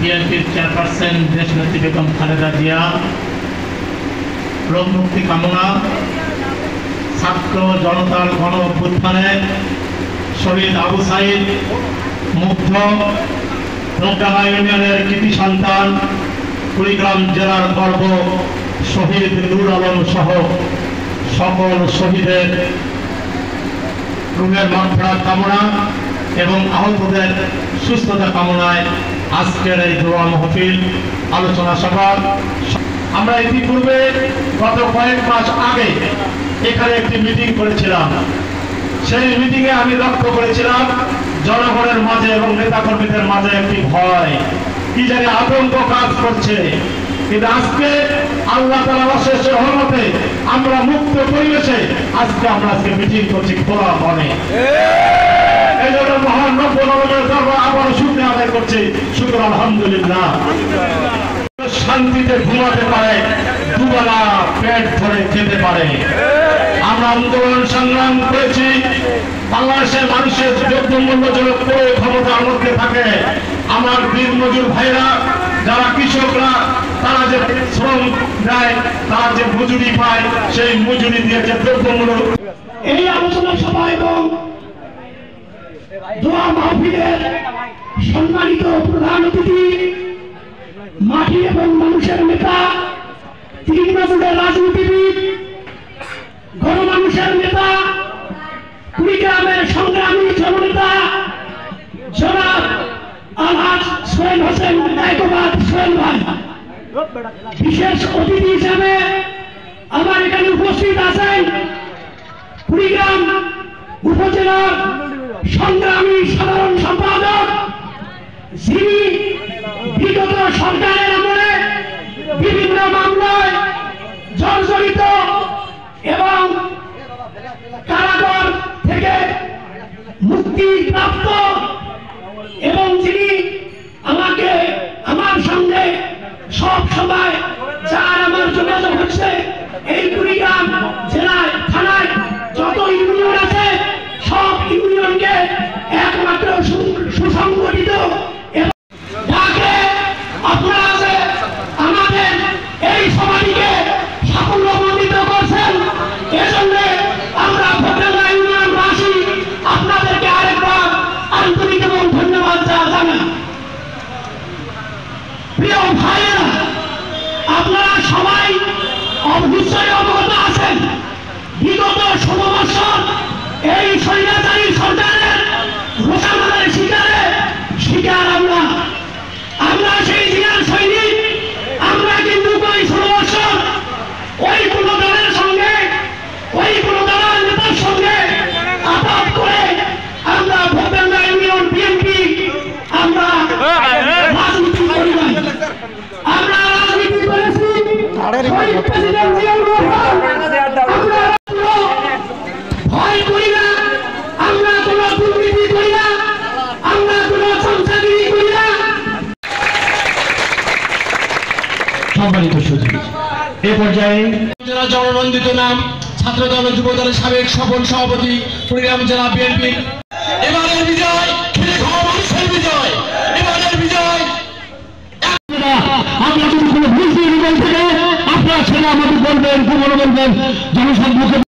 বিএনপির চেয়ারপারসন দেশনেত্রী বেগম খালেদা জিয়া রোগ মুক্তি কামনা, ছাত্র জনতার গণ অভ্যুত্থানে শহীদ আবু সাইদ মুগ্ধ রোগডাঙ্গা ইউনিয়নের কৃতি সন্তান, কুড়িগ্রাম জেলার গর্ব শহীদ নূর আলম সহ সকল শহীদের রুহের মাগফিরাত কামনা এবং আহতদের সুস্থতা কামনায় আজকের এই দোয়া মাহফিল আলোচনা সভা। আমরা ইতিপূর্বে গত কয়েক মাস আগে এখানে একটি মিটিং করেছিলাম। সেই মিটিংয়ে আমি লক্ষ্য করেছিলাম জনগণের মাঝে এবং নেতাকর্মীদের মাঝে একটি ভয়, কি জানি আতঙ্ক কাজ করছে। কিন্তু আজকে আল্লাহ তাআলার অশেষ রহমতে আমরা মুক্ত পরিবেশে আমরা মিটিং করছি খোলা মনে। এই জন্য মহান রব্বুল আলামিনের দরবারে আবার শুকরিয়া আদায় করছি। শুকর আলহামদুলিল্লাহ। শান্তিতে ঘুমাতে পারে, দুবেলা পেট ভরে খেতে পারে। আমরা আন্দোলন সংগ্রাম করেছি, বাংলাদেশের মানুষের দ্রব্যমূল্য যেন পুরো ক্ষমতার মধ্যে থাকে। আমার বীর মজুর ভাইরা, যারা কৃষকরা, তারা যে শ্রম দেয়, তারা যে মজুরি পায়, সেই মজুরি দিয়ে যে দ্রব্যমূল্য। এই আলোচনা সভা এবং দোয়া মাহফিলের সম্মানিত প্রধান অতিথি, মাটি এবং মানুষের নেতা, তৃণমূলের রাজনীতিবিদ, গণমানুষের নেতা, কুড়িগ্রামের সংগ্রামী জননেতা জনাব আলহাজ সোহেল হোসেন নায়কবাদ সোহেল ভাই, বিশেষ অতিথি হিসাবে আমার এখানে উপস্থিত আছেন কুড়িগ্রাম উপজেলার সংগ্রামী সাধারণ সম্পাদক, যিনি বিগত সরকারের আমলে বিভিন্ন মামলায় জর্জরিত এবং কারাগার থেকে মুক্তিপ্রাপ্ত, এবং যিনি আমাকে আমার সঙ্গে সব সময় যার আমার যোগাযোগ হচ্ছে এই কুড়িগ্রাম জেলায় থানায় যত ইউনিয়ন আছে সব ইউনিয়নকে একমাত্র সুসংগঠিত ডাকে আপনারা আমাদের এই সমাধিকে সাফল্যমণ্ডিত করছেন। এজন্য আমরা ভোটাররা ইউনিয়নবাসী আপনাদেরকে আরেকবার আন্তরিক এবং ধন্যবাদ জানাই। প্রিয় ভাইয়েরা, আপনারা সবাই নিশ্চয়ই অবগত আছেন, বিগত 16 বছর এই স্বৈরাচারী সরকারের রোষানলের শিকার আমরা সেই জিয়ার সৈনিক। আমরা কিন্তু ওই 16 বছর ওই কোন দলের সঙ্গে, ওই কোন দলের নেতার সঙ্গে আপাত করে আমরা ভোটাররা ইউনিয়ন বিএনপি আমরা রাজনীতি করি নাই। আমরা রাজনীতি করেছি প্রেসিডেন্ট জিয়াউর রহমান। আমরা ভয় করি না, আমরা কোনো দুর্নীতি করি না, আমরা কোনো সন্ত্রাসী করি না। সম্মানিত সচিব, এ পর্যায়ে জেলা জননন্দিত নাম ছাত্র দল যুব দলের সাবেক সফল সভাপতি কুড়িগ্রাম জেলা বিএনপি। এবারের বিজয় মানুষের বিজয়, এবারের বিজয়। আমরা যদি কোনো ভুল থেকে আপনারা ছেলে আমাদের বলবেন, জনসম্মুখে